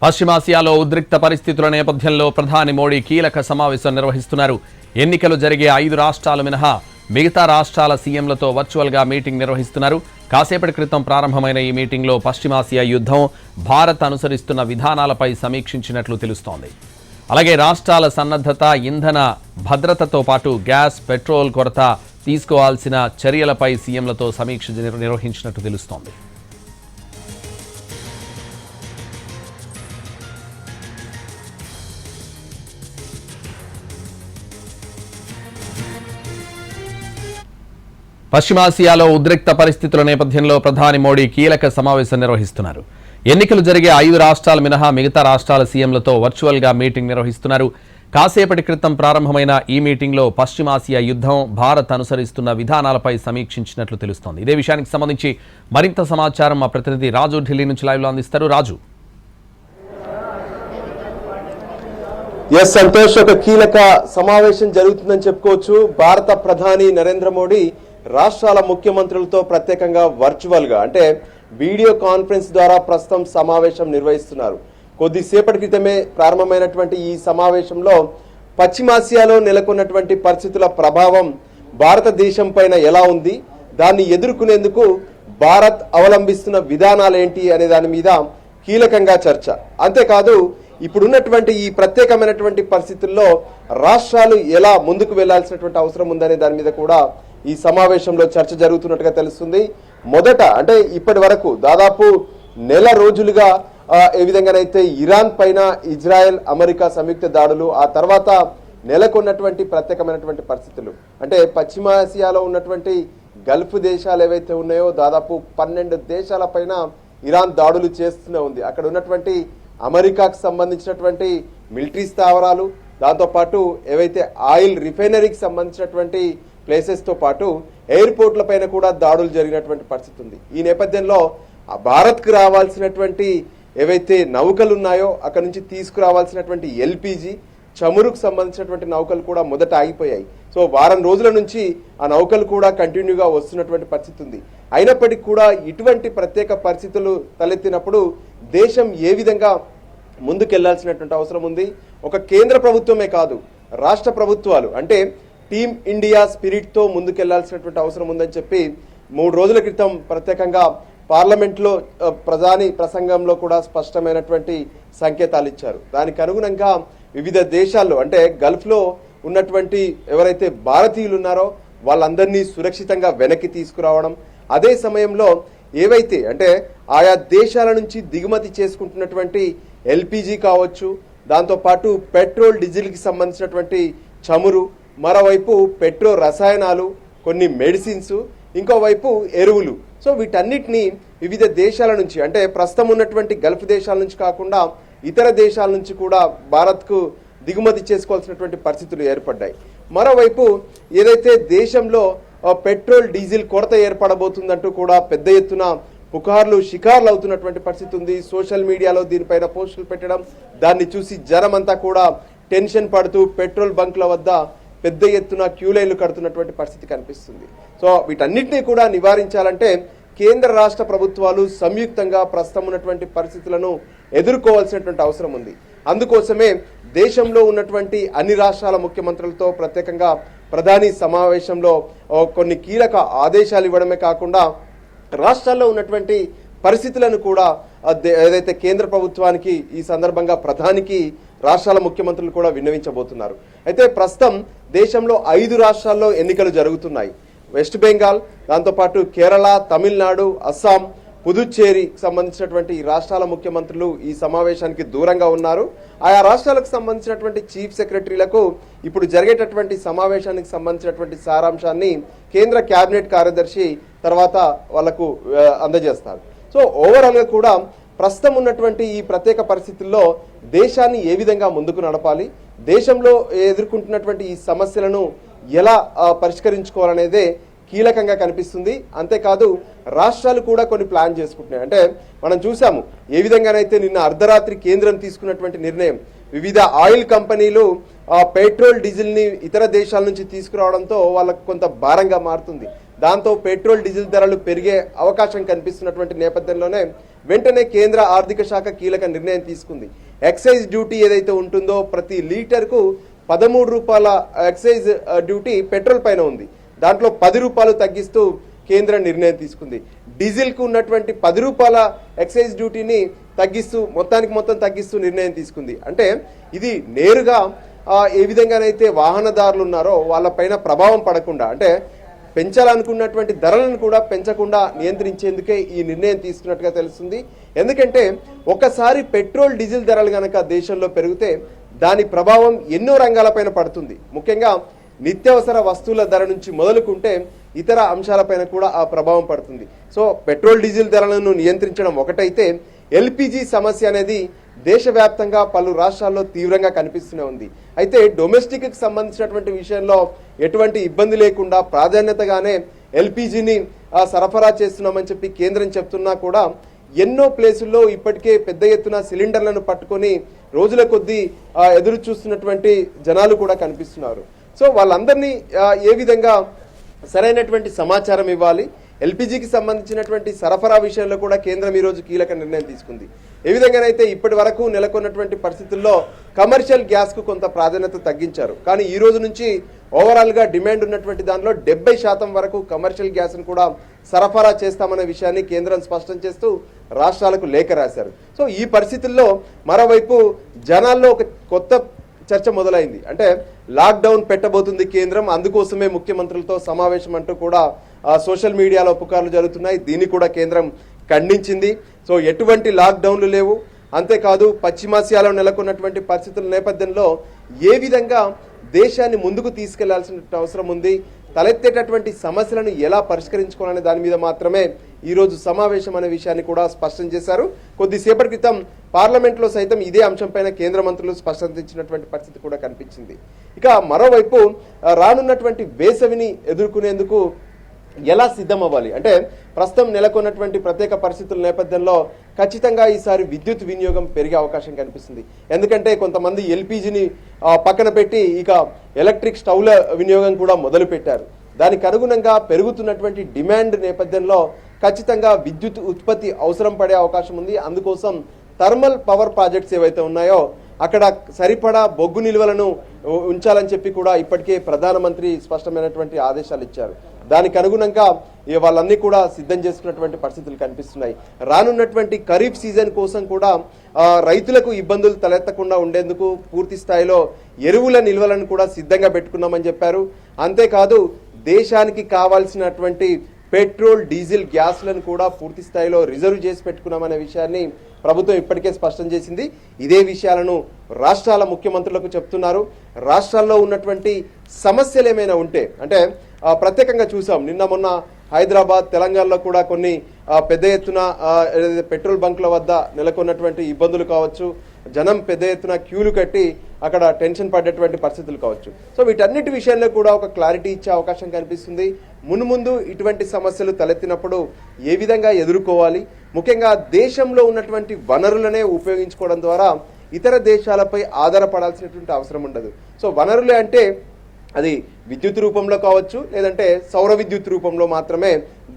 పశ్చిమాసియాలో ఉద్రిక్త పరిస్థితుల నేపథ్యంలో ప్రధాని మోడీ కీలక సమావేశం నిర్వహిస్తున్నారు. ఎన్నికలు జరిగే 5 రాష్ట్రాలు మినహా మిగతా రాష్ట్రాల సీఎంలతో వర్చువల్గా మీటింగ్ నిర్వహిస్తున్నారు. కాసేపటి క్రితం ప్రారంభమైన ఈ మీటింగ్లో పశ్చిమాసియా యుద్ధం, భారత్ అనుసరిస్తున్న విధానాలపై సమీక్షించినట్లు తెలుస్తోంది. అలాగే రాష్ట్రాల సన్నద్ధత, ఇంధన భద్రతతో పాటు గ్యాస్, పెట్రోల్ కొరత తీసుకోవాల్సిన చర్యలపై సీఎంలతో సమీక్ష నిర్వహించినట్టు తెలుస్తోంది. పశ్చిమాసియాలో ఉద్రిక్త పరిస్థితుల నేపథ్యంలో ప్రధాని మోడీ కీలక సమావేశం నిర్వహిస్తున్నారు. ఎన్నికలు జరిగే 5 రాష్ట్రాలు మినహా మిగతా రాష్ట్రాల సీఎంలతో వర్చువల్గా మీటింగ్ నిర్వహిస్తున్నారు. కాసేపటి క్రితం ప్రారంభమైన ఈ మీటింగ్లో పశ్చిమాసియా యుద్ధం, భారత్ అనుసరిస్తున్న విధానాలపై సమీక్షించినట్లు తెలుస్తోంది. ఇదే విషయానికి సంబంధించి మరింత సమాచారం మా ప్రతినిధి రాజు ఢిల్లీ నుంచి లైవ్లో అందిస్తారు. రాజు, సంతోష్, ఒక కీలక సమావేశం జరుగుతుందని చెప్పుకోవచ్చు. భారత ప్రధాని నరేంద్ర మోడీ రాష్ట్రాల ముఖ్యమంత్రులతో ప్రత్యేకంగా వర్చువల్ గా అంటే వీడియో కాన్ఫరెన్స్ ద్వారా ప్రస్తుతం సమావేశం నిర్వహిస్తున్నారు. కొద్దిసేపటి క్రితమే ప్రారంభమైనటువంటి ఈ సమావేశంలో పశ్చిమాసియాలో నెలకొన్నటువంటి పరిస్థితుల ప్రభావం భారతదేశం పైన ఎలా ఉంది, దాన్ని ఎదుర్కొనేందుకు భారత్ అవలంబిస్తున్న విధానాలు ఏంటి అనే దాని మీద కీలకంగా చర్చ. అంతేకాదు, ఇప్పుడున్నటువంటి ఈ ప్రత్యేకమైనటువంటి పరిస్థితుల్లో రాష్ట్రాలు ఎలా ముందుకు వెళ్లాల్సినటువంటి అవసరం ఉందనే దాని మీద కూడా ఈ సమావేశంలో చర్చ జరుగుతున్నట్టుగా తెలుస్తుంది. మొదట అంటే ఇప్పటి వరకు దాదాపు నెల రోజులుగా ఏ విధంగానైతే ఇరాన్ పైన ఇజ్రాయెల్, అమెరికా సంయుక్త దాడులు, ఆ తర్వాత నెలకొన్నటువంటి ప్రత్యేకమైనటువంటి పరిస్థితులు, అంటే పశ్చిమాసియాలో ఉన్నటువంటి గల్ఫ్ దేశాలు ఏవైతే ఉన్నాయో దాదాపు 12 దేశాల పైన ఇరాన్ దాడులు చేస్తూనే ఉంది. అక్కడ ఉన్నటువంటి అమెరికాకు సంబంధించినటువంటి మిలిటరీ స్థావరాలు, దాంతోపాటు ఏవైతే ఆయిల్ రిఫైనరీకి సంబంధించినటువంటి ప్లేసెస్తో పాటు ఎయిర్పోర్ట్ల పైన కూడా దాడులు జరిగినటువంటి పరిస్థితి ఉంది. ఈ నేపథ్యంలో భారత్కు రావాల్సినటువంటి ఏవైతే నౌకలు ఉన్నాయో అక్కడ నుంచి తీసుకురావాల్సినటువంటి ఎల్పిజి, చమురుకు సంబంధించినటువంటి నౌకలు కూడా మొదట ఆగిపోయాయి. సో వారం రోజుల నుంచి ఆ నౌకలు కూడా కంటిన్యూగా వస్తున్నటువంటి పరిస్థితి ఉంది. అయినప్పటికీ కూడా ఇటువంటి ప్రత్యేక పరిస్థితులు తలెత్తినప్పుడు దేశం ఏ విధంగా ముందుకెళ్లాల్సినటువంటి అవసరం ఉంది. ఒక కేంద్ర ప్రభుత్వమే కాదు, రాష్ట్ర ప్రభుత్వాలు అంటే టీమ్ ఇండియా స్పిరిట్తో ముందుకెళ్లాల్సినటువంటి అవసరం ఉందని చెప్పి 3 రోజుల క్రితం ప్రత్యేకంగా పార్లమెంట్లో ప్రధాని ప్రసంగంలో కూడా స్పష్టమైనటువంటి సంకేతాలు ఇచ్చారు. దానికి అనుగుణంగా వివిధ దేశాల్లో అంటే గల్ఫ్లో ఉన్నటువంటి ఎవరైతే భారతీయులు ఉన్నారో వాళ్ళందరినీ సురక్షితంగా వెనక్కి తీసుకురావడం, అదే సమయంలో ఏవైతే అంటే ఆయా దేశాల నుంచి దిగుమతి చేసుకుంటున్నటువంటి ఎల్పిజి కావచ్చు, దాంతోపాటు పెట్రోల్, డీజిల్కి సంబంధించినటువంటి చమురు, మరోవైపు పెట్రో రసాయనాలు, కొన్ని మెడిసిన్స్, ఇంకోవైపు ఎరువులు. సో వీటన్నిటినీ వివిధ దేశాల నుంచి అంటే ప్రస్తుతం ఉన్నటువంటి గల్ఫ్ దేశాల నుంచి కాకుండా ఇతర దేశాల నుంచి కూడా భారత్కు దిగుమతి చేసుకోవాల్సినటువంటి పరిస్థితులు ఏర్పడ్డాయి. మరోవైపు ఏదైతే దేశంలో పెట్రోల్, డీజిల్ కొరత ఏర్పడబోతుందంటూ కూడా పెద్ద ఎత్తున పుకార్లు, షికార్లు అవుతున్నటువంటి పరిస్థితి ఉంది. సోషల్ మీడియాలో దీనిపైన పోస్టులు పెట్టడం, దాన్ని చూసి జనమంతా కూడా టెన్షన్ పడుతూ పెట్రోల్ బంక్ల వద్ద పెద్ద ఎత్తున క్యూ లైన్లు కడుతున్నటువంటి పరిస్థితి కనిపిస్తుంది. సో వీటన్నిటినీ కూడా నివారించాలంటే కేంద్ర రాష్ట్ర ప్రభుత్వాలు సంయుక్తంగా ప్రస్తుతం ఉన్నటువంటి పరిస్థితులను ఎదుర్కోవాల్సినటువంటి అవసరం ఉంది. అందుకోసమే దేశంలో ఉన్నటువంటి అన్ని రాష్ట్రాల ముఖ్యమంత్రులతో ప్రత్యేకంగా ప్రధాని సమావేశంలో కొన్ని కీలక ఆదేశాలు ఇవ్వడమే కాకుండా రాష్ట్రాల్లో ఉన్నటువంటి పరిస్థితులను కూడా ఏదైతే కేంద్ర ప్రభుత్వానికి ఈ సందర్భంగా ప్రధానికి రాష్ట్రాల ముఖ్యమంత్రులు కూడా విన్నవించబోతున్నారు. అయితే ప్రస్తుతం దేశంలో 5 రాష్ట్రాల్లో ఎన్నికలు జరుగుతున్నాయి. వెస్ట్ బెంగాల్, దాంతోపాటు కేరళ, తమిళనాడు, అస్సాం, పుదుచ్చేరికి సంబంధించినటువంటి ఈ రాష్ట్రాల ముఖ్యమంత్రులు ఈ సమావేశానికి దూరంగా ఉన్నారు. ఆయా రాష్ట్రాలకు సంబంధించినటువంటి చీఫ్ సెక్రటరీలకు ఇప్పుడు జరిగేటటువంటి సమావేశానికి సంబంధించినటువంటి సారాంశాన్ని కేంద్ర కేబినెట్ కార్యదర్శి తర్వాత వాళ్లకు అందజేస్తారు. సో ఓవరాల్గా కూడా ప్రస్తుతం ఉన్నటువంటి ఈ ప్రత్యేక పరిస్థితుల్లో దేశాన్ని ఏ విధంగా ముందుకు నడపాలి, దేశంలో ఎదుర్కొంటున్నటువంటి ఈ సమస్యలను ఎలా పరిష్కరించుకోవాలనేదే కీలకంగా కనిపిస్తుంది. అంతేకాదు రాష్ట్రాలు కూడా కొన్ని ప్లాన్ చేసుకుంటున్నాయి. అంటే మనం చూసాము ఏ విధంగానైతే నిన్న అర్ధరాత్రి కేంద్రం తీసుకున్నటువంటి నిర్ణయం, వివిధ ఆయిల్ కంపెనీలు పెట్రోల్, డీజిల్ని ఇతర దేశాల నుంచి తీసుకురావడంతో వాళ్ళకు కొంత భారంగా మారుతుంది. దాంతో పెట్రోల్, డీజిల్ ధరలు పెరిగే అవకాశం కనిపిస్తున్నటువంటి నేపథ్యంలోనే వెంటనే కేంద్ర ఆర్థిక శాఖ కీలక నిర్ణయం తీసుకుంది. ఎక్సైజ్ డ్యూటీ ఏదైతే ఉంటుందో ప్రతి లీటర్కు 13 రూపాయల ఎక్సైజ్ డ్యూటీ పెట్రోల్ పైన ఉంది. దాంట్లో 10 రూపాయలు తగ్గిస్తూ కేంద్రం నిర్ణయం తీసుకుంది. డీజిల్కు ఉన్నటువంటి 10 రూపాయల ఎక్సైజ్ డ్యూటీని మొత్తం తగ్గిస్తూ నిర్ణయం తీసుకుంది. అంటే ఇది నేరుగా ఏ విధంగానైతే వాహనదారులు ఉన్నారో వాళ్ళపైన ప్రభావం పడకుండా, అంటే పెంచాలనుకున్నటువంటి ధరలను కూడా పెంచకుండా నియంత్రించేందుకే ఈ నిర్ణయం తీసుకున్నట్టుగా తెలుస్తుంది. ఎందుకంటే ఒకసారి పెట్రోల్ డీజిల్ ధరలు గనక దేశంలో పెరిగితే దాని ప్రభావం ఎన్నో రంగాలపైన పడుతుంది. ముఖ్యంగా నిత్యావసర వస్తువుల ధర నుంచి మొదలుకుంటే ఇతర అంశాలపైన కూడా ఆ ప్రభావం పడుతుంది. సో పెట్రోల్ డీజిల్ ధరలను నియంత్రించడం ఒకటైతే, ఎల్పిజి సమస్య అనేది దేశవ్యాప్తంగా పలు రాష్ట్రాల్లో తీవ్రంగా కనిపిస్తూనే ఉంది. అయితే డొమెస్టిక్కి సంబంధించినటువంటి విషయంలో ఎటువంటి ఇబ్బంది లేకుండా ప్రాధాన్యతగానే ఎల్పిజిని సరఫరా చేస్తున్నామని చెప్పి కేంద్రం చెప్తున్నా కూడా ఎన్నో ప్లేసుల్లో ఇప్పటికే పెద్ద ఎత్తున సిలిండర్లను పట్టుకొని రోజుల కొద్దీ ఎదురు చూస్తున్నటువంటి జనాలు కూడా కనిపిస్తున్నారు. సో వాళ్ళందరినీ ఏ విధంగా సరైనటువంటి సమాచారం ఇవ్వాలి, ఎల్పిజికి సంబంధించినటువంటి సరఫరా విషయంలో కూడా కేంద్రం ఈరోజు కీలక నిర్ణయం తీసుకుంది. ఏ విధంగానైతే ఇప్పటి వరకు నెలకొన్నటువంటి పరిస్థితుల్లో కమర్షియల్ గ్యాస్కు కొంత ప్రాధాన్యత తగ్గించారు. కానీ ఈ రోజు నుంచి ఓవరాల్గా డిమాండ్ ఉన్నటువంటి దానిలో 70% వరకు కమర్షియల్ గ్యాస్ను కూడా సరఫరా చేస్తామనే విషయాన్ని కేంద్రం స్పష్టం చేస్తూ రాష్ట్రాలకు లేఖ రాశారు. సో ఈ పరిస్థితుల్లో మరోవైపు జనాల్లో ఒక కొత్త చర్చ మొదలైంది. అంటే లాక్డౌన్ పెట్టబోతుంది కేంద్రం, అందుకోసమే ముఖ్యమంత్రులతో సమావేశం అంటూ కూడా సోషల్ మీడియాలో పుకార్లు జరుగుతున్నాయి. దీన్ని కూడా కేంద్రం ఖండించింది. సో ఎటువంటి లాక్డౌన్లు లేవు. అంతేకాదు పశ్చిమాసియాలో నెలకొన్నటువంటి పరిస్థితుల నేపథ్యంలో ఏ విధంగా దేశాన్ని ముందుకు తీసుకెళ్లాల్సిన అవసరం ఉంది, తలెత్తేటటువంటి సమస్యలను ఎలా పరిష్కరించుకోవాలనే దాని మీద మాత్రమే ఈరోజు సమావేశం అనే విషయాన్ని కూడా స్పష్టం చేశారు. కొద్దిసేపటి క్రితం పార్లమెంట్లో సైతం ఇదే అంశంపైన కేంద్ర మంత్రులు స్పష్టత ఇచ్చినటువంటి పరిస్థితి కూడా కనిపించింది. ఇక మరోవైపు రానున్నటువంటి వేసవిని ఎదుర్కొనేందుకు ఎలా సిద్ధం అవ్వాలి అంటే, ప్రస్తుతం నెలకొన్నటువంటి ప్రత్యేక పరిస్థితుల నేపథ్యంలో ఖచ్చితంగా ఈసారి విద్యుత్ వినియోగం పెరిగే అవకాశం కనిపిస్తుంది. ఎందుకంటే కొంతమంది ఎల్పిజిని పక్కన పెట్టి ఇక ఎలక్ట్రిక్ స్టవ్ల వినియోగం కూడా మొదలు పెట్టారు. దానికి అనుగుణంగా పెరుగుతున్నటువంటి డిమాండ్ నేపథ్యంలో ఖచ్చితంగా విద్యుత్ ఉత్పత్తి అవసరం పడే అవకాశం ఉంది. అందుకోసం థర్మల్ పవర్ ప్రాజెక్ట్స్ ఏవైతే ఉన్నాయో అక్కడ సరిపడా బొగ్గు నిల్వలను ఉంచాలని చెప్పి కూడా ఇప్పటికే ప్రధానమంత్రి స్పష్టమైనటువంటి ఆదేశాలు ఇచ్చారు. దానికి అనుగుణంగా వాళ్ళన్నీ కూడా సిద్ధం చేసుకున్నటువంటి పరిస్థితులు కనిపిస్తున్నాయి. రానున్నటువంటి ఖరీఫ్ సీజన్ కోసం కూడా రైతులకు ఇబ్బందులు తలెత్తకుండా ఉండేందుకు పూర్తి స్థాయిలో ఎరువుల నిల్వలను కూడా సిద్ధంగా పెట్టుకున్నామని చెప్పారు. అంతేకాదు దేశానికి కావాల్సినటువంటి పెట్రోల్ డీజిల్ గ్యాస్లను కూడా పూర్తి స్థాయిలో రిజర్వ్ చేసి పెట్టుకున్నామనే విషయాన్ని ప్రభుత్వం ఇప్పటికే స్పష్టం చేసింది. ఇదే విషయాలను రాష్ట్రాల ముఖ్యమంత్రులకు చెప్తున్నారు. రాష్ట్రాల్లో ఉన్నటువంటి సమస్యలు ఏమైనా ఉంటే, అంటే ప్రత్యేకంగా చూసాం నిన్న మొన్న హైదరాబాద్ తెలంగాణలో కూడా కొన్ని పెద్ద ఎత్తున పెట్రోల్ బంకుల వద్ద నెలకొన్నటువంటి ఇబ్బందులు కావచ్చు, జనం పెద్ద ఎత్తున క్యూలు కట్టి అక్కడ టెన్షన్ పడ్డటువంటి పరిస్థితులు కావచ్చు. సో వీటన్నిటి విషయంలో కూడా ఒక క్లారిటీ ఇచ్చే అవకాశం కనిపిస్తుంది. మున్ముందు ఇటువంటి సమస్యలు తలెత్తినప్పుడు ఏ విధంగా ఎదుర్కోవాలి, ముఖ్యంగా దేశంలో ఉన్నటువంటి వనరులనే ఉపయోగించుకోవడం ద్వారా ఇతర దేశాలపై ఆధారపడాల్సినటువంటి అవసరం ఉండదు. సో వనరులే అంటే అది విద్యుత్ రూపంలో కావచ్చు, లేదంటే సౌర విద్యుత్ రూపంలో మాత్రమే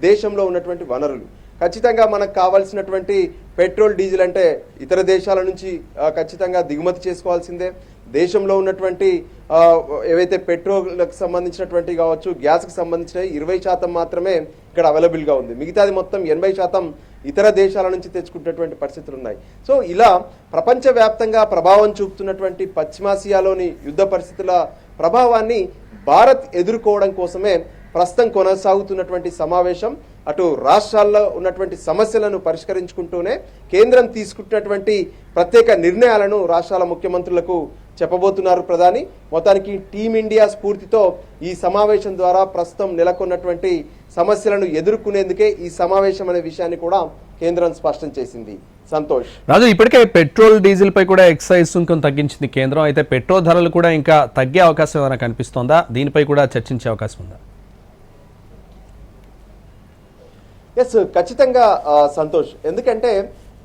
దేశంలో ఉన్నటువంటి వనరులు. ఖచ్చితంగా మనకు కావాల్సినటువంటి పెట్రోల్ డీజిల్ అంటే ఇతర దేశాల నుంచి ఖచ్చితంగా దిగుమతి చేసుకోవాల్సిందే. దేశంలో ఉన్నటువంటి ఏవైతే పెట్రోల్కి సంబంధించినటువంటి కావచ్చు, గ్యాస్కి సంబంధించినవి 20% మాత్రమే ఇక్కడ అవైలబుల్గా ఉంది. మిగతాది మొత్తం 80% ఇతర దేశాల నుంచి తెచ్చుకున్నటువంటి పరిస్థితులు ఉన్నాయి. సో ఇలా ప్రపంచవ్యాప్తంగా ప్రభావం చూపుతున్నటువంటి పశ్చిమాసియాలోని యుద్ధ పరిస్థితుల ప్రభావాన్ని భారత్ ఎదుర్కోవడం కోసమే ప్రస్తుతం కొనసాగుతున్నటువంటి సమావేశం. అటు రాష్ట్రాల్లో ఉన్నటువంటి సమస్యలను పరిష్కరించుకుంటూనే కేంద్రం తీసుకుంటున్నటువంటి ప్రత్యేక నిర్ణయాలను రాష్ట్రాల ముఖ్యమంత్రులకు చెప్పబోతున్నారు ప్రధాని. మొత్తానికి టీమిండియా స్ఫూర్తితో ఈ సమావేశం ద్వారా ప్రస్తుతం నెలకొన్నటువంటి సమస్యలను ఎదుర్కొనేందుకే ఈ సమావేశం అనే విషయాన్ని కూడా కేంద్రం స్పష్టం చేసింది. సంతోష్, రాజు, ఇప్పటికే పెట్రోల్ డీజిల్ పై కూడా ఎక్సైజ్ సుంకం తగ్గించింది కేంద్రం. అయితే పెట్రోల్ ధరలు కూడా ఇంకా తగ్గే అవకాశం ఏమైనా కనిపిస్తోందా? దీనిపై కూడా చర్చించే అవకాశం ఉందా? ఎస్, ఖచ్చితంగా సంతోష్. ఎందుకంటే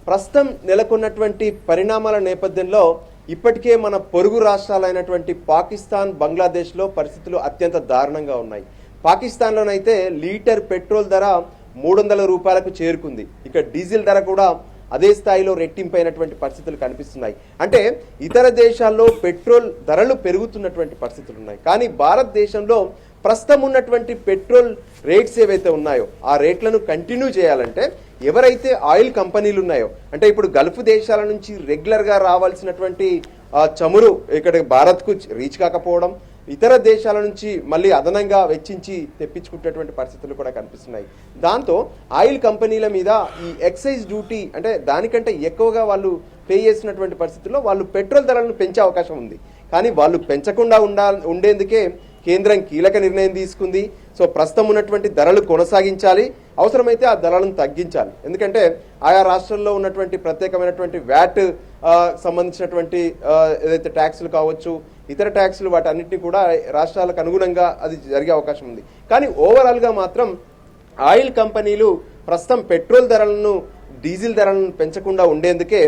ప్రస్తుతం నెలకొన్నటువంటి పరిణామాల నేపథ్యంలో ఇప్పటికే మన పొరుగు రాష్ట్రాలైనటువంటి పాకిస్తాన్, బంగ్లాదేశ్లో పరిస్థితులు అత్యంత దారుణంగా ఉన్నాయి. పాకిస్తాన్లోనైతే లీటర్ పెట్రోల్ ధర 300 రూపాయలకు చేరుకుంది. ఇక డీజిల్ ధర కూడా అదే స్థాయిలో రెట్టింపైనటువంటి పరిస్థితులు కనిపిస్తున్నాయి. అంటే ఇతర దేశాల్లో పెట్రోల్ ధరలు పెరుగుతున్నటువంటి పరిస్థితులు ఉన్నాయి, కానీ భారతదేశంలో ప్రస్తుతం ఉన్నటువంటి పెట్రోల్ రేట్స్ ఏవైతే ఉన్నాయో ఆ రేట్లను కంటిన్యూ చేయాలంటే ఎవరైతే ఆయిల్ కంపెనీలు ఉన్నాయో, అంటే ఇప్పుడు గల్ఫ్ దేశాల నుంచి రెగ్యులర్గా రావాల్సినటువంటి చమురు ఇక్కడ భారత్కు రీచ్ కాకపోవడం, ఇతర దేశాల నుంచి మళ్ళీ అదనంగా వెచ్చించి తెప్పించుకునేటువంటి పరిస్థితులు కూడా కనిపిస్తున్నాయి. దాంతో ఆయిల్ కంపెనీల మీద ఈ ఎక్సైజ్ డ్యూటీ అంటే దానికంటే ఎక్కువగా వాళ్ళు పే చేసినటువంటి పరిస్థితుల్లో వాళ్ళు పెట్రోల్ ధరలను పెంచే అవకాశం ఉంది. కానీ వాళ్ళు పెంచకుండా ఉండేందుకే కేంద్రం కీలక నిర్ణయం తీసుకుంది. సో ప్రస్తుతం ఉన్నటువంటి ధరలు కొనసాగించాలి, అవసరమైతే ఆ ధరలను తగ్గించాలి. ఎందుకంటే ఆయా రాష్ట్రాల్లో ఉన్నటువంటి ప్రత్యేకమైనటువంటి వ్యాట్ సంబంధించినటువంటి ఏదైతే ట్యాక్సులు కావచ్చు, ఇతర ట్యాక్సులు వాటన్నిటిని కూడా రాష్ట్రాలకు అనుగుణంగా అది జరిగే అవకాశం ఉంది. కానీ ఓవరాల్గా మాత్రం ఆయిల్ కంపెనీలు ప్రస్తుతం పెట్రోల్ ధరలను డీజిల్ ధరలను పెంచకుండా ఉండేందుకే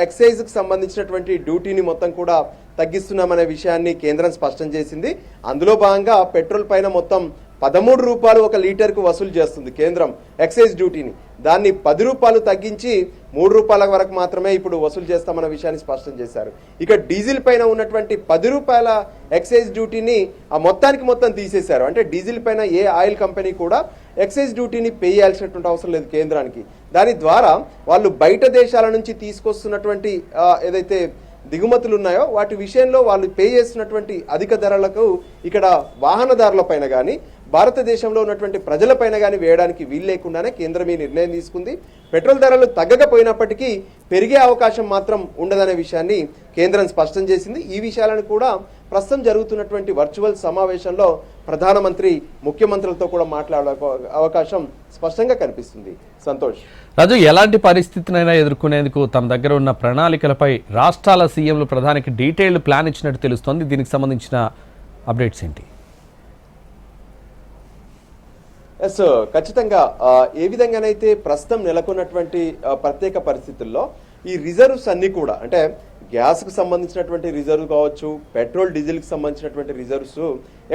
ఎక్సైజ్కి సంబంధించినటువంటి డ్యూటీని మొత్తం కూడా తగ్గిస్తున్నామనే విషయాన్ని కేంద్రం స్పష్టం చేసింది. అందులో భాగంగా పెట్రోల్ పైన మొత్తం 13 రూపాయలు ఒక లీటర్కు వసూలు చేస్తుంది కేంద్రం ఎక్సైజ్ డ్యూటీని. దాన్ని 10 రూపాయలు తగ్గించి 3 రూపాయల వరకు మాత్రమే ఇప్పుడు వసూలు చేస్తామన్న విషయాన్ని స్పష్టం చేశారు. ఇక డీజిల్ పైన ఉన్నటువంటి 10 రూపాయల ఎక్సైజ్ డ్యూటీని ఆ మొత్తం తీసేశారు. అంటే డీజిల్ పైన ఏ ఆయిల్ కంపెనీ కూడా ఎక్సైజ్ డ్యూటీని పే చేయాల్సినటువంటి అవసరం లేదు కేంద్రానికి. దాని ద్వారా వాళ్ళు బయట దేశాల నుంచి తీసుకొస్తున్నటువంటి ఏదైతే దిగుమతులు ఉన్నాయో వాటి విషయంలో వాళ్ళు పే చేస్తున్నటువంటి అధిక ధరలకు ఇక్కడ వాహనదారుల పైన కానీ భారతదేశంలో ఉన్నటువంటి ప్రజలపైన కానీ వేయడానికి వీలు లేకుండానే కేంద్రం ఈ నిర్ణయం తీసుకుంది. పెట్రోల్ ధరలు తగ్గకపోయినప్పటికీ పెరిగే అవకాశం మాత్రం ఉండదనే విషయాన్ని కేంద్రం స్పష్టం చేసింది. ఈ విషయాలను కూడా ప్రస్తుతం జరుగుతున్నటువంటి వర్చువల్ సమావేశంలో ప్రధానమంత్రి ముఖ్యమంత్రులతో కూడా మాట్లాడే అవకాశం స్పష్టంగా కనిపిస్తుంది. సంతోష్, రాజు, ఎలాంటి పరిస్థితినైనా ఎదుర్కొనేందుకు తమ దగ్గర ఉన్న ప్రణాళికలపై రాష్ట్రాల సీఎంలు ప్రధానికి డీటెయిల్డ్ ప్లాన్ ఇచ్చినట్టు తెలుస్తోంది. దీనికి సంబంధించిన అప్డేట్స్ ఏంటి? ఎస్, ఖచ్చితంగా ఏ విధంగానైతే ప్రస్తుతం నెలకొన్నటువంటి ప్రత్యేక పరిస్థితుల్లో ఈ రిజర్వ్స్ అన్ని కూడా అంటే గ్యాస్కు సంబంధించినటువంటి రిజర్వ్ కావచ్చు, పెట్రోల్ డీజిల్కి సంబంధించినటువంటి రిజర్వ్స్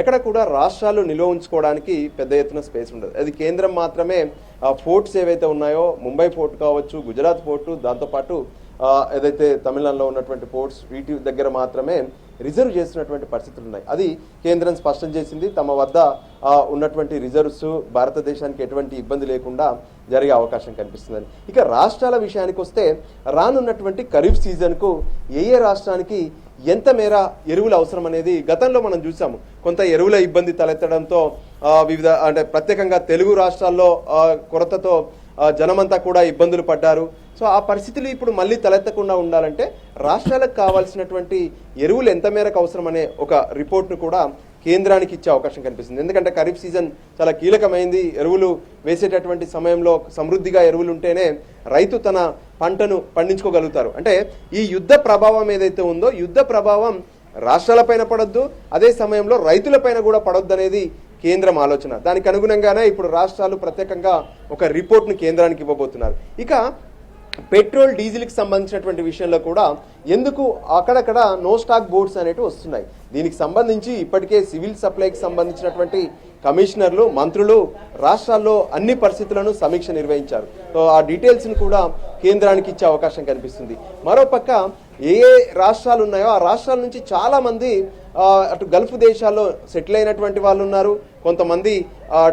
ఎక్కడ కూడా రాష్ట్రాలు నిల్వ ఉంచుకోవడానికి పెద్ద ఎత్తున స్పేస్ ఉండదు. అది కేంద్రం మాత్రమే పోర్ట్స్ ఏవైతే ఉన్నాయో ముంబై పోర్ట్ కావచ్చు, గుజరాత్ పోర్టు, దాంతోపాటు ఏదైతే తమిళనాడులో ఉన్నటువంటి పోర్ట్స్ వీటి దగ్గర మాత్రమే రిజర్వ్ చేస్తున్నటువంటి పరిస్థితులు ఉన్నాయి. అది కేంద్రం స్పష్టం చేసింది. తమ వద్ద ఉన్నటువంటి రిజర్వ్స్ భారతదేశానికి ఎటువంటి ఇబ్బంది లేకుండా జరిగే అవకాశం కనిపిస్తుందని. ఇక రాష్ట్రాల విషయానికి వస్తే రానున్నటువంటి ఖరీఫ్ సీజన్కు ఏ రాష్ట్రానికి ఎంత మేర ఎరువులు అవసరం అనేది గతంలో మనం చూసాము. కొంత ఎరువుల ఇబ్బంది తలెత్తడంతో వివిధ అంటే ప్రత్యేకంగా తెలుగు రాష్ట్రాల్లో కొరతతో జనమంతా కూడా ఇబ్బందులు పడ్డారు. సో ఆ పరిస్థితులు ఇప్పుడు మళ్ళీ తలెత్తకుండా ఉండాలంటే రాష్ట్రాలకు కావాల్సినటువంటి ఎరువులు ఎంత మేరకు అవసరం అనే ఒక రిపోర్ట్ను కూడా కేంద్రానికి ఇచ్చే అవకాశం కనిపిస్తుంది. ఎందుకంటే ఖరీఫ్ సీజన్ చాలా కీలకమైంది. ఎరువులు వేసేటటువంటి సమయంలో సమృద్ధిగా ఎరువులు ఉంటేనే రైతు తన పంటను పండించుకోగలుగుతారు. అంటే ఈ యుద్ధ ప్రభావం ఏదైతే ఉందో యుద్ధ ప్రభావం రాష్ట్రాలపైన పడొద్దు, అదే సమయంలో రైతులపైన కూడా పడొద్దు అనేది కేంద్రం ఆలోచన. దానికి అనుగుణంగానే ఇప్పుడు రాష్ట్రాలు ప్రత్యేకంగా ఒక రిపోర్ట్ను కేంద్రానికి ఇవ్వబోతున్నారు. ఇక పెట్రోల్ డీజిల్కి సంబంధించినటువంటి విషయంలో కూడా ఎందుకు అక్కడక్కడ నో స్టాక్ బోర్డ్స్ అనేవి వస్తున్నాయి. దీనికి సంబంధించి ఇప్పటికే సివిల్ సప్లైకి సంబంధించినటువంటి కమిషనర్లు, మంత్రులు రాష్ట్రాల్లో అన్ని పరిస్థితులను సమీక్ష నిర్వహించారు. సో ఆ డీటెయిల్స్ని కూడా కేంద్రానికి ఇచ్చే అవకాశం కనిపిస్తుంది. మరోపక్క ఏ రాష్ట్రాలు ఉన్నాయో ఆ రాష్ట్రాల నుంచి చాలామంది అటు గల్ఫ్ దేశాల్లో సెటిల్ అయినటువంటి వాళ్ళు ఉన్నారు, కొంతమంది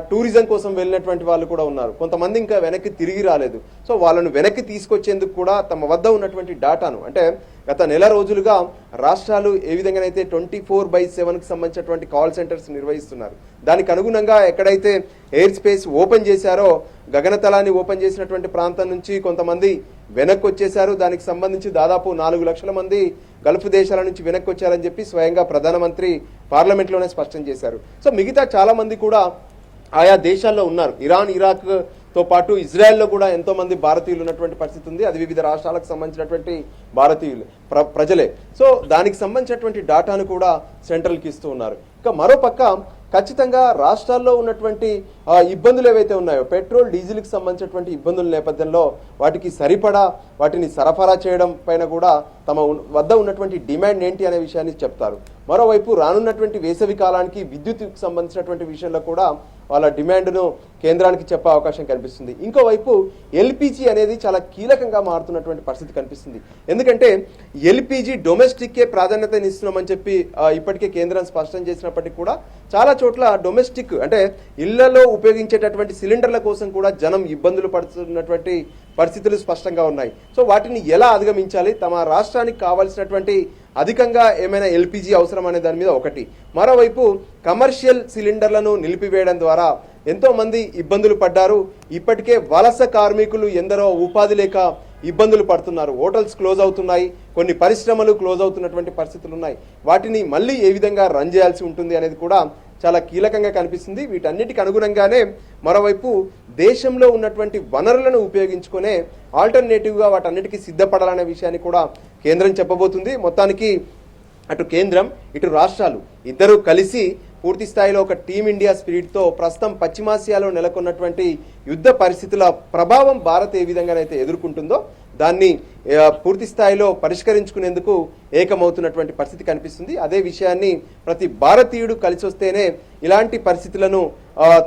టూరిజం కోసం వెళ్ళినటువంటి వాళ్ళు కూడా ఉన్నారు, కొంతమంది ఇంకా వెనక్కి తిరిగి రాలేదు. సో వాళ్ళను వెనక్కి తీసుకొచ్చేందుకు కూడా తమ వద్ద ఉన్నటువంటి డాటాను అంటే గత నెల రోజులుగా రాష్ట్రాలు ఏ విధంగానైతే 24/7కి సంబంధించినటువంటి కాల్ సెంటర్స్ నిర్వహిస్తున్నారు. దానికి అనుగుణంగా ఎక్కడైతే ఎయిర్ స్పేస్ ఓపెన్ చేశారో గగనతలాన్ని ఓపెన్ చేసినటువంటి ప్రాంతం నుంచి కొంతమంది వెనక్కి వచ్చేశారు. దానికి సంబంధించి దాదాపు 4 లక్షల మంది గల్ఫ్ దేశాల నుంచి వెనక్కి వచ్చారని చెప్పి స్వయంగా ప్రధానమంత్రి పార్లమెంట్లోనే స్పష్టం చేశారు. సో మిగతా చాలా మంది కూడా ఆయా దేశాల్లో ఉన్నారు. ఇరాన్, ఇరాక్తో పాటు ఇజ్రాయెల్లో కూడా ఎంతో మంది భారతీయులు ఉన్నటువంటి పరిస్థితి ఉంది. అది వివిధ రాష్ట్రాలకు సంబంధించినటువంటి భారతీయులు ప్రజలే. సో దానికి సంబంధించినటువంటి డాటాను కూడా సెంట్రల్కి ఇస్తూ ఉన్నారు. ఇక మరోపక్క ఖచ్చితంగా రాష్ట్రాల్లో ఉన్నటువంటి ఇబ్బందులు ఏవైతే ఉన్నాయో పెట్రోల్ డీజిల్కి సంబంధించినటువంటి ఇబ్బందుల నేపథ్యంలో వాటికి సరిపడా వాటిని సరఫరా చేయడం పైన కూడా తమ వద్ద ఉన్నటువంటి డిమాండ్ ఏంటి అనే విషయాన్ని చెప్తారు. మరోవైపు రానున్నటువంటి వేసవి కాలానికి విద్యుత్కు సంబంధించినటువంటి విషయంలో కూడా వాళ్ళ డిమాండ్ను కేంద్రానికి చెప్పే అవకాశం కనిపిస్తుంది. ఇంకోవైపు ఎల్పిజి అనేది చాలా కీలకంగా మారుతున్నటువంటి పరిస్థితి కనిపిస్తుంది. ఎందుకంటే ఎల్పిజి డొమెస్టిక్కే ప్రాధాన్యతనిస్తున్నామని చెప్పి ఇప్పటికే కేంద్రం స్పష్టం చేసినప్పటికీ కూడా చాలా చోట్ల డొమెస్టిక్ అంటే ఇళ్లలో ఉపయోగించేటటువంటి సిలిండర్ల కోసం కూడా జనం ఇబ్బందులు పడుతున్నటువంటి పరిస్థితులు స్పష్టంగా ఉన్నాయి. సో వాటిని ఎలా అధిగమించాలి, తమ రాష్ట్రానికి కావాల్సినటువంటి అధికంగా ఏమైనా ఎల్పిజి అవసరం అనే దాని మీద ఒకటి. మరోవైపు కమర్షియల్ సిలిండర్లను నిలిపివేయడం ద్వారా ఎంతో మంది ఇబ్బందులు పడ్డారు. ఇప్పటికే వలస కార్మికులు ఎందరో ఉపాధి లేక ఇబ్బందులు పడుతున్నారు. హోటల్స్ క్లోజ్ అవుతున్నాయి, కొన్ని పరిశ్రమలు క్లోజ్ అవుతున్నటువంటి పరిస్థితులు ఉన్నాయి. వాటిని మళ్ళీ ఏ విధంగా రన్ చేయాల్సి ఉంటుంది అనేది కూడా చాలా కీలకంగా కనిపిస్తుంది. వీటన్నిటికి అనుగుణంగానే మరోవైపు దేశంలో ఉన్నటువంటి వనరులను ఉపయోగించుకునే ఆల్టర్నేటివ్గా వాటన్నిటికీ సిద్ధపడాలనే విషయాన్ని కూడా కేంద్రం చెప్పబోతుంది. మొత్తానికి అటు కేంద్రం ఇటు రాష్ట్రాలు ఇద్దరూ కలిసి పూర్తి స్థాయిలో ఒక టీమిండియా స్పిరిట్తో ప్రస్తుతం పశ్చిమాసియాలో నెలకొన్నటువంటి యుద్ధ పరిస్థితుల ప్రభావం భారత్ ఏ విధంగానైతే ఎదుర్కొంటుందో దాన్ని పూర్తి స్థాయిలో పరిష్కరించుకునేందుకు ఏకమవుతున్నటువంటి పరిస్థితి కనిపిస్తుంది. అదే విషయాన్ని ప్రతి భారతీయుడు కలిసి వస్తేనే ఇలాంటి పరిస్థితులను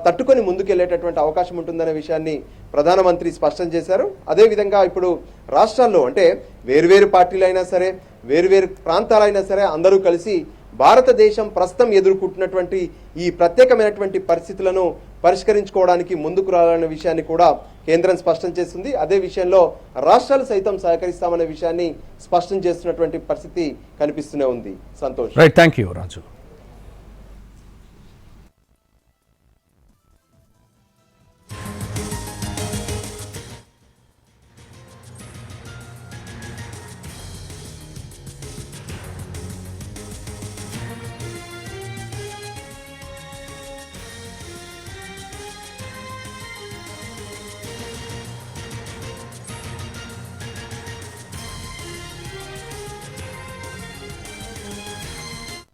తట్టుకొని ముందుకెళ్లేటటువంటి అవకాశం ఉంటుందనే విషయాన్ని ప్రధానమంత్రి స్పష్టం చేశారు. అదేవిధంగా ఇప్పుడు రాష్ట్రాల్లో అంటే వేరువేరు పార్టీలైనా సరే వేరువేరు ప్రాంతాలైనా సరే అందరూ కలిసి భారతదేశం ప్రస్తుతం ఎదుర్కొంటున్నటువంటి ఈ ప్రత్యేకమైనటువంటి పరిస్థితులను పరిష్కరించుకోవడానికి ముందుకు రావాలనే విషయాన్ని కూడా కేంద్రం స్పష్టం చేస్తుంది. అదే విషయంలో రాష్ట్రాలు సైతం సహకరిస్తామనే విషయాన్ని స్పష్టం చేస్తున్నటువంటి పరిస్థితి కనిపిస్తూనే ఉంది. Santosh. Right, thank you Raju.